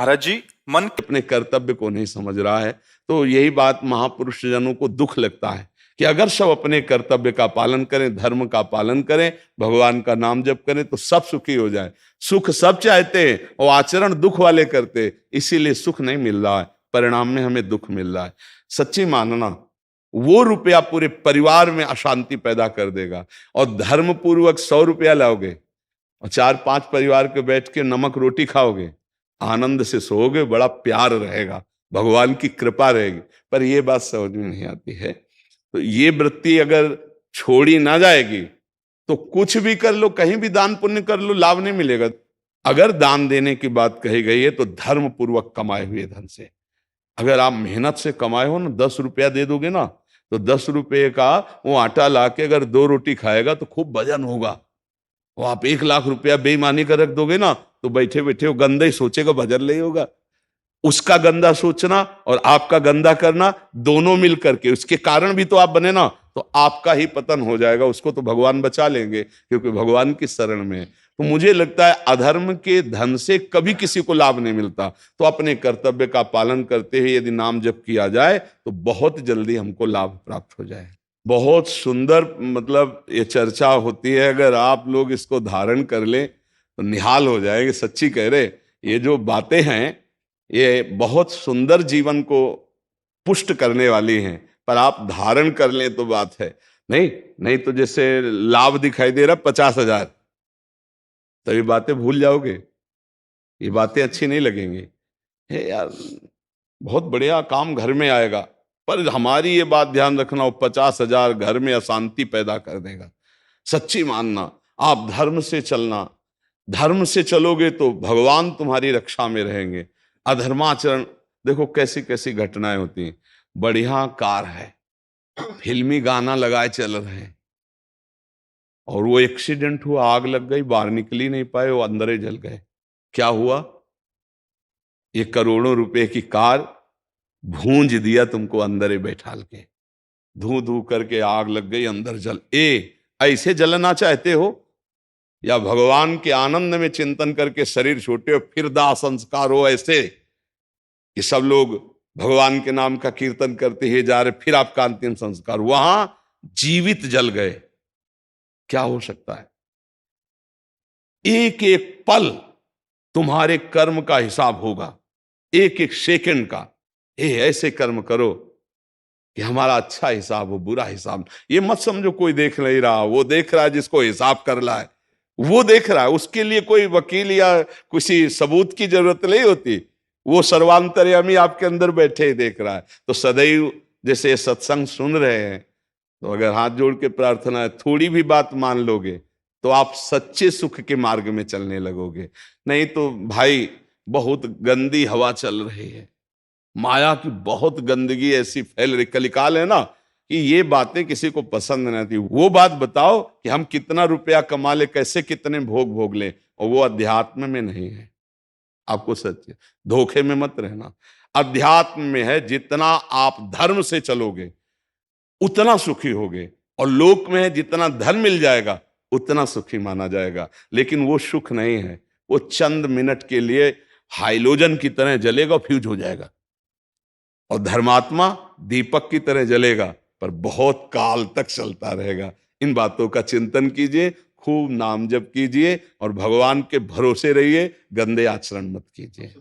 महाराज जी, मन अपने कर्तव्य को नहीं समझ रहा है। तो यही बात महापुरुष जनों को दुख लगता है कि अगर सब अपने कर्तव्य का पालन करें, धर्म का पालन करें, भगवान का नाम जप करें तो सब सुखी हो जाए। सुख सब चाहते हैं और आचरण दुख वाले करते हैं, इसीलिए सुख नहीं मिल रहा है, परिणाम में हमें दुख मिल रहा है। सच्ची मानना, वो रुपया पूरे परिवार में अशांति पैदा कर देगा। और धर्म पूर्वक 100 रुपया लाओगे और 4-5 परिवार के बैठ के नमक रोटी खाओगे, आनंद से सोओगे, बड़ा प्यार रहेगा, भगवान की कृपा रहेगी। पर ये बात समझ में नहीं आती है। तो ये वृत्ति अगर छोड़ी ना जाएगी तो कुछ भी कर लो, कहीं भी दान पुण्य कर लो, लाभ नहीं मिलेगा। अगर दान देने की बात कही गई है तो धर्म पूर्वक कमाए हुए धन से। अगर आप मेहनत से कमाए हो ना, 10 रुपया दे दोगे ना, तो 10 रुपये का वो आटा ला के अगर 2 रोटी खाएगा तो खूब वजन होगा। वो आप 1 लाख रुपया बेईमानी का रख दोगे ना, तो बैठे बैठे वो गंदा ही सोचेगा, भजन नहीं होगा। उसका गंदा सोचना और आपका गंदा करना दोनों मिल करके, उसके कारण भी तो आप बने ना, तो आपका ही पतन हो जाएगा। उसको तो भगवान बचा लेंगे क्योंकि भगवान की शरण में है। तो मुझे लगता है अधर्म के धन से कभी किसी को लाभ नहीं मिलता। तो अपने कर्तव्य का पालन करते हुए यदि नाम जप किया जाए तो बहुत जल्दी हमको लाभ प्राप्त हो जाए। बहुत सुंदर मतलब ये चर्चा होती है। अगर आप लोग इसको धारण कर लें तो निहाल हो जाएंगे। सच्ची कह रहे, ये जो बातें हैं ये बहुत सुंदर जीवन को पुष्ट करने वाली हैं, पर आप धारण कर लें तो बात है। नहीं नहीं तो जैसे लाभ दिखाई दे रहा 50,000, तो ये बातें भूल जाओगे, ये बातें अच्छी नहीं लगेंगी। हे यार, बहुत बढ़िया काम घर में आएगा, पर हमारी ये बात ध्यान रखना, वो 50,000 घर में अशांति पैदा कर देगा। सच्ची मानना, आप धर्म से चलना, धर्म से चलोगे तो भगवान तुम्हारी रक्षा में रहेंगे। अधर्माचरण, देखो कैसी कैसी घटनाएं होती हैं। बढ़िया कार है, फिल्मी गाना लगाए चल रहे हैं, और वो एक्सीडेंट हुआ, आग लग गई, बाहर निकल ही नहीं पाए, वो अंदर ही जल गए। क्या हुआ? ये करोड़ों रुपए की कार भूंज दिया तुमको अंदर ही बैठाल के, धू धू करके आग लग गई, अंदर जल। ऐसे जलना चाहते हो या भगवान के आनंद में चिंतन करके शरीर छोटे हो फिर दाह संस्कार हो ऐसे कि सब लोग भगवान के नाम का कीर्तन करते ही जा रहे, फिर आपका अंतिम संस्कार वहां जीवित जल गए? क्या हो सकता है? एक एक पल तुम्हारे कर्म का हिसाब होगा, एक एक सेकंड का। ऐसे कर्म करो कि हमारा अच्छा हिसाब हो, बुरा हिसाब। ये मत समझो कोई देख नहीं रहा, वो देख रहा है जिसको हिसाब कर रहा है, वो देख रहा है। उसके लिए कोई वकील या किसी सबूत की जरूरत नहीं होती, वो सर्वांतर्यामी आपके अंदर बैठे ही देख रहा है। तो सदैव जैसे सत्संग सुन रहे हैं, तो अगर हाथ जोड़ के प्रार्थना है, थोड़ी भी बात मान लोगे तो आप सच्चे सुख के मार्ग में चलने लगोगे। नहीं तो भाई बहुत गंदी हवा चल रही है, माया की बहुत गंदगी ऐसी फैल रही, कलिकाल है ना, कि ये बातें किसी को पसंद नहीं आती। वो बात बताओ कि हम कितना रुपया कमा ले, कैसे कितने भोग भोग ले, और वो अध्यात्म में नहीं है। आपको सच धोखे में मत रहना। अध्यात्म में है, जितना आप धर्म से चलोगे उतना सुखी होगे, और लोक में है जितना धन मिल जाएगा उतना सुखी माना जाएगा। लेकिन वो सुख नहीं है, वो चंद मिनट के लिए हाइलोजन की तरह जलेगा और फ्यूज हो जाएगा। और धर्मात्मा दीपक की तरह जलेगा, पर बहुत काल तक चलता रहेगा। इन बातों का चिंतन कीजिए, खूब नाम जप कीजिए और भगवान के भरोसे रहिए, गंदे आचरण मत कीजिए।